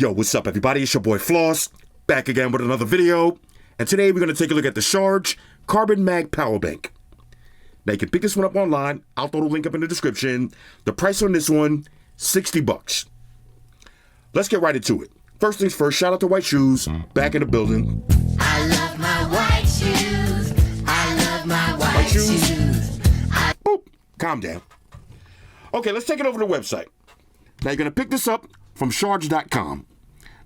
Yo, what's up, everybody? It's your boy Floss, back again with another video. And today we're going to take a look at the SHARGE CarbonMag Power Bank. Now, you can pick this one up online. I'll throw the link up in the description. The price on this one, $60. Let's get right into it. First things first, shout out to White Shoes, back in the building. I love my white shoes. I love my white shoes. Boop. Calm down. Okay, let's take it over to the website. Now, you're going to pick this up from sharge.com.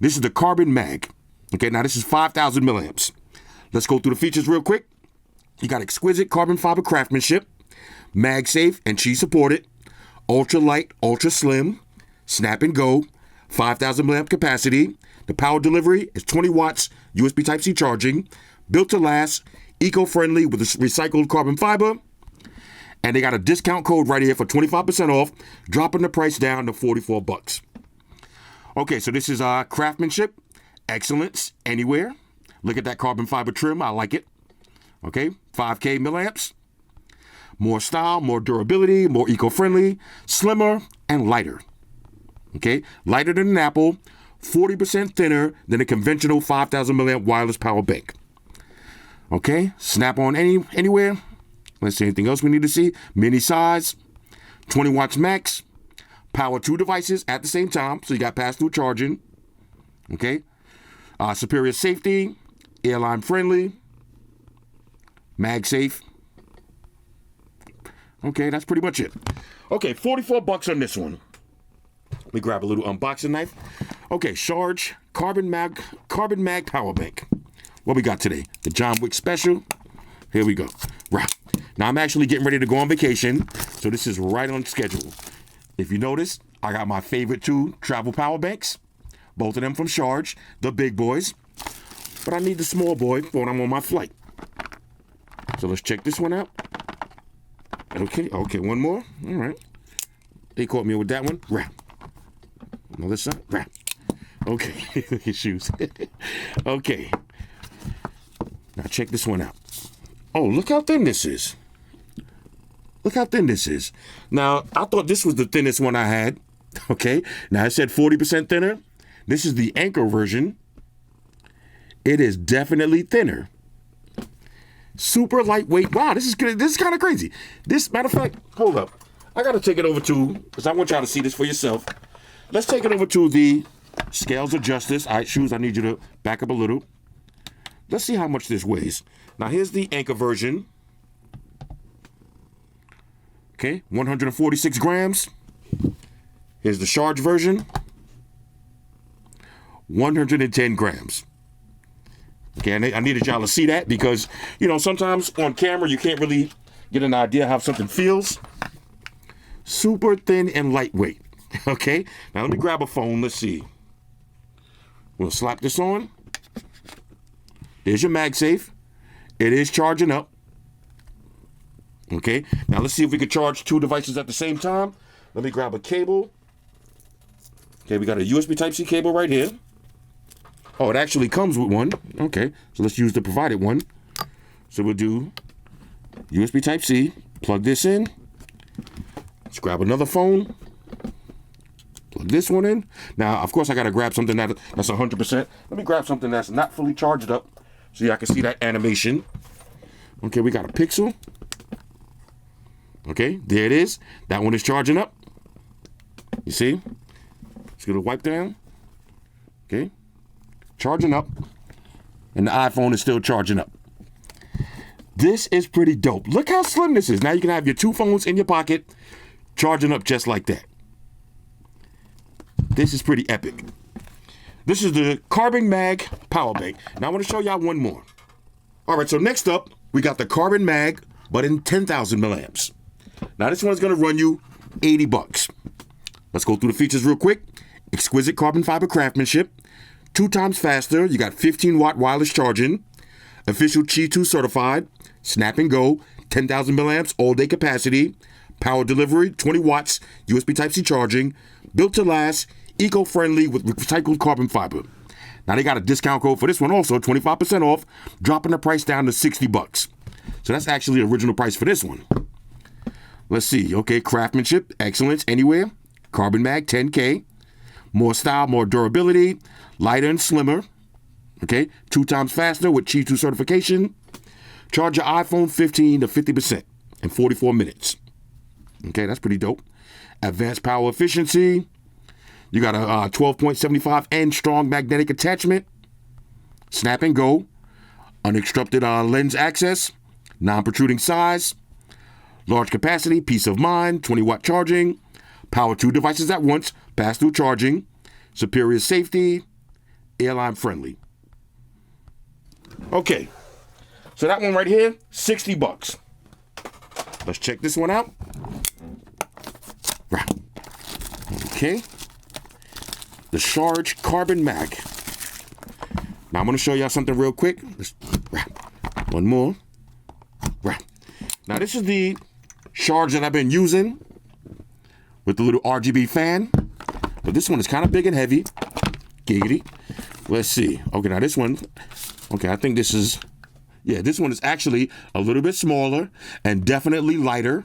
This is the CarbonMag. Okay, now this is 5,000 milliamps. Let's go through the features real quick. You got exquisite carbon fiber craftsmanship, MagSafe and Qi supported, ultra light, ultra slim, snap and go, 5,000 milliamp capacity. The power delivery is 20 watts, USB Type-C charging, built to last, eco-friendly with recycled carbon fiber. And they got a discount code right here for 25% off, dropping the price down to $44. Okay, so this is craftsmanship, excellence, anywhere. Look at that carbon fiber trim, I like it. Okay, 5K milliamps. More style, more durability, more eco-friendly, slimmer, and lighter. Okay, lighter than an Apple, 40% thinner than a conventional 5,000 milliamp wireless power bank. Okay, snap on anywhere. Let's see anything else we need to see. Mini size, 20 watts max. Power 2 devices at the same time, so you got pass-through charging. Okay, superior safety, airline friendly, MagSafe. Okay, that's pretty much it. Okay, $44 on this one. Let me grab a little unboxing knife. Okay, SHARGE CarbonMag Power Bank. What we got today? The John Wick Special. Here we go. Right. Now I'm actually getting ready to go on vacation, so this is right on schedule. If you notice, I got my favorite two travel power banks. Both of them from SHARGE, the big boys. But I need the small boy for when I'm on my flight. So let's check this one out. Okay, one more. All right. They caught me with that one. Wrap. Another side. Wrap. Okay, his shoes. Okay. Now check this one out. Oh, look how thin this is. Look how thin this is. Now, I thought this was the thinnest one I had. Okay. Now, it said 40% thinner. This is the Anchor version. It is definitely thinner. Super lightweight. Wow, this is good. This is kind of crazy. This, matter of fact, hold up. I got to take it over to, because I want y'all to see this for yourself. Let's take it over to the scales of justice. All right, Shoes, I need you to back up a little. Let's see how much this weighs. Now, here's the Anchor version. Okay, 146 grams. Here's the SHARGE version. 110 grams. Okay, I needed y'all to see that because, you know, sometimes on camera you can't really get an idea how something feels. Super thin and lightweight. Okay, now let me grab a phone. Let's see. We'll slap this on. There's your MagSafe. It is charging up. Okay, now let's see if we can charge two devices at the same time. Let me grab a cable. Okay, we got a USB Type-C cable right here. Oh, it actually comes with one. Okay, so let's use the provided one. So we'll do USB Type-C, plug this in. Let's grab another phone. Plug this one in. Now, of course, I got to grab something that's 100%. Let me grab something that's not fully charged up so y'all can see that animation. Okay, we got a Pixel. Okay, there it is. That one is charging up. You see? Let's get a wipe down. Okay. Charging up. And the iPhone is still charging up. This is pretty dope. Look how slim this is. Now you can have your two phones in your pocket charging up just like that. This is pretty epic. This is the CarbonMag Power Bank. Now I want to show y'all one more. All right, so next up, we got the CarbonMag, but in 10,000 milliamps. Now this one's going to run you $80. Let's go through the features real quick. Exquisite carbon fiber craftsmanship. 2 times faster. You got 15 watt wireless charging. Official Qi 2 certified. Snap and go. 10,000 milliamps all day capacity. Power delivery 20 watts. USB Type-C charging. Built to last. Eco-friendly with recycled carbon fiber. Now they got a discount code for this one also. 25% off. Dropping the price down to $60. So that's actually the original price for this one. Let's see. Okay, craftsmanship, excellence, anywhere. CarbonMag 10K. More style, more durability, lighter and slimmer. Okay, 2 times faster with Qi 2 certification. Charge your iPhone 15 to 50% in 44 minutes. Okay, that's pretty dope. Advanced power efficiency. You got a 12.75 inch strong magnetic attachment. Snap and go. Uninterrupted lens access. Non-protruding size. Large capacity, peace of mind, 20-watt charging. Power 2 devices at once, pass-through charging. Superior safety. Airline friendly. Okay, so that one right here, $60. Let's check this one out. Okay, the SHARGE CarbonMag. Now I'm going to show y'all something real quick. One more. Now this is the SHARGE that I've been using with the little RGB fan, but this one is kind of big and heavy. Giggity. Let's see. Okay, now this one. Okay, I think this is, yeah, this one is actually a little bit smaller and definitely lighter.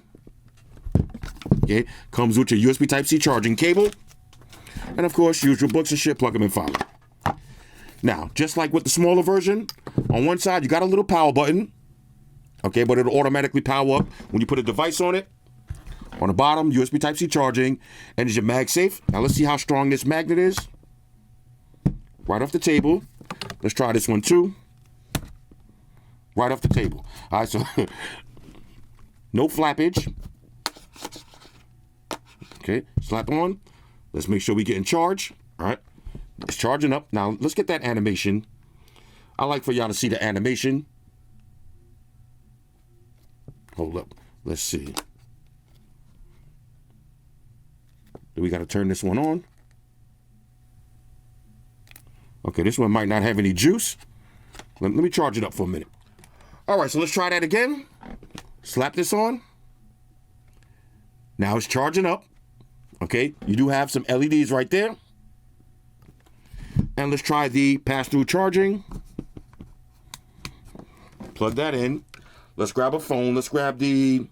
Okay, comes with your USB Type-C charging cable. And of course, use your books and shit, plug them in fine. Now, just like with the smaller version, on one side, you got a little power button. Okay, but it'll automatically power up when you put a device on it. On the bottom, USB Type-C charging, and it's your MagSafe. Now, let's see how strong this magnet is. Right off the table. Let's try this one too. Right off the table. All right, so no flappage. Okay, slap on. Let's make sure we get in charge. All right, it's charging up. Now, let's get that animation. I like for y'all to see the animation. Hold up. Let's see. Do we got to turn this one on? Okay, this one might not have any juice. Let me charge it up for a minute. All right, so let's try that again. Slap this on. Now it's charging up. Okay, you do have some LEDs right there. And let's try the pass-through charging. Plug that in. Let's grab a phone. Let's grab the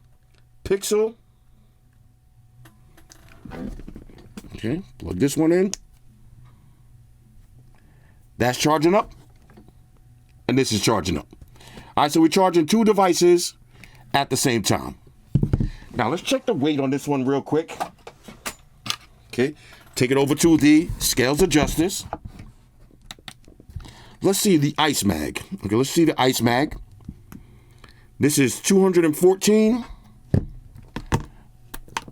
Pixel. Okay, plug this one in. That's charging up. And this is charging up. All right, so we're charging 2 devices at the same time. Now, let's check the weight on this one real quick. Okay, take it over to the scales of justice. Let's see the Ice Mag. Okay, let's see the Ice Mag. This is 214.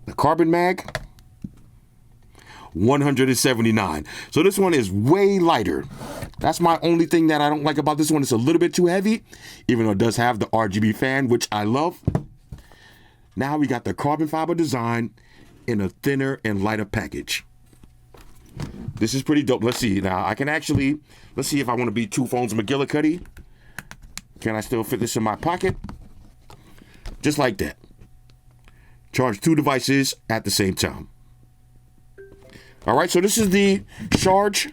The Carbon Mag, 179. So this one is way lighter. That's my only thing that I don't like about this one. It's a little bit too heavy, even though it does have the RGB fan, which I love. Now we got the carbon fiber design in a thinner and lighter package. This is pretty dope. Let's see. Now I can actually, let's see if I want to be 2 phones McGillicuddy. Can I still fit this in my pocket? Just like that. Charge 2 devices at the same time. All right, so this is the SHARGE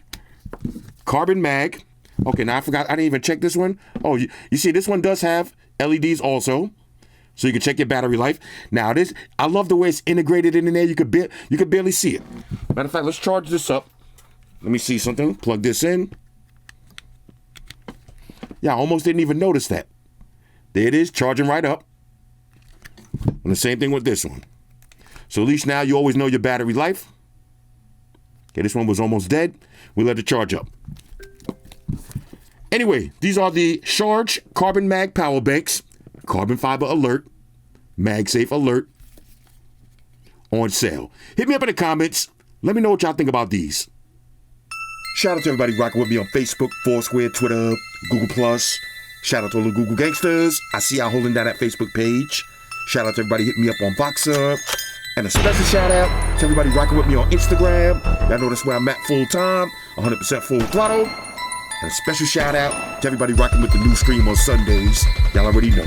CarbonMag. Okay, now I forgot, I didn't even check this one. Oh, you see, this one does have LEDs also, so you can check your battery life. Now this, I love the way it's integrated in there. You could barely see it. Matter of fact, let's charge this up. Let me see something. Plug this in. Yeah, I almost didn't even notice that. There it is, charging right up. And the same thing with this one. So at least now you always know your battery life. Okay, this one was almost dead. We let it charge up. Anyway, these are the SHARGE CarbonMag power banks. Carbon fiber alert. MagSafe alert. On sale. Hit me up in the comments. Let me know what y'all think about these. Shout out to everybody rocking with me on Facebook, Foursquare, Twitter, Google+. Shout out to all the Google gangsters. I see y'all holding down that Facebook page. Shout out to everybody hitting me up on Voxer. And a special shout out to everybody rocking with me on Instagram. Y'all know that's where I'm at full time, 100% full throttle. And a special shout out to everybody rocking with the new stream on Sundays. Y'all already know.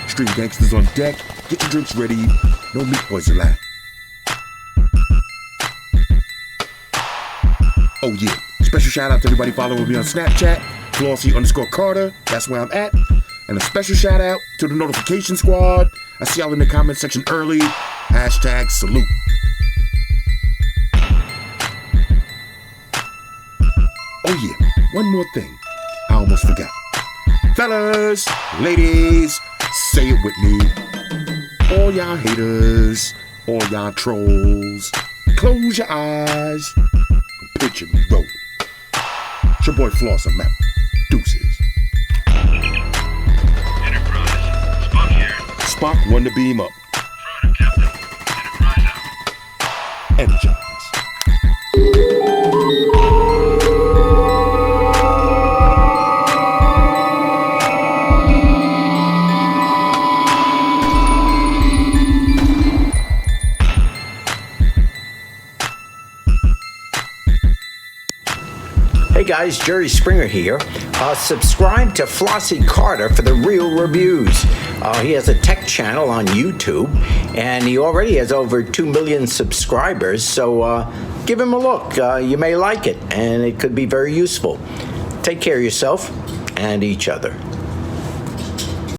Stream gangsters on deck. Get your drinks ready. No meat boys allowed. Oh yeah. Special shout out to everybody following me on Snapchat. Flossy_Carter. That's where I'm at. And a special shout out to the notification squad. I see y'all in the comment section early. #salute. yeah, one more thing. I almost forgot. Fellas, ladies, say it with me. All y'all haters, all y'all trolls, close your eyes, picture me rolling. It's your boy Flossy, Matt. Deuces. Enterprise. Spock here. Spock, one to beam up. Affirmative, Captain. Enterprise out. Energize. Hey guys, Jerry Springer here. Subscribe to Flossy Carter for the real reviews. He has a tech channel on YouTube, and he already has over 2 million subscribers, so give him a look. You may like it, and it could be very useful. Take care of yourself and each other.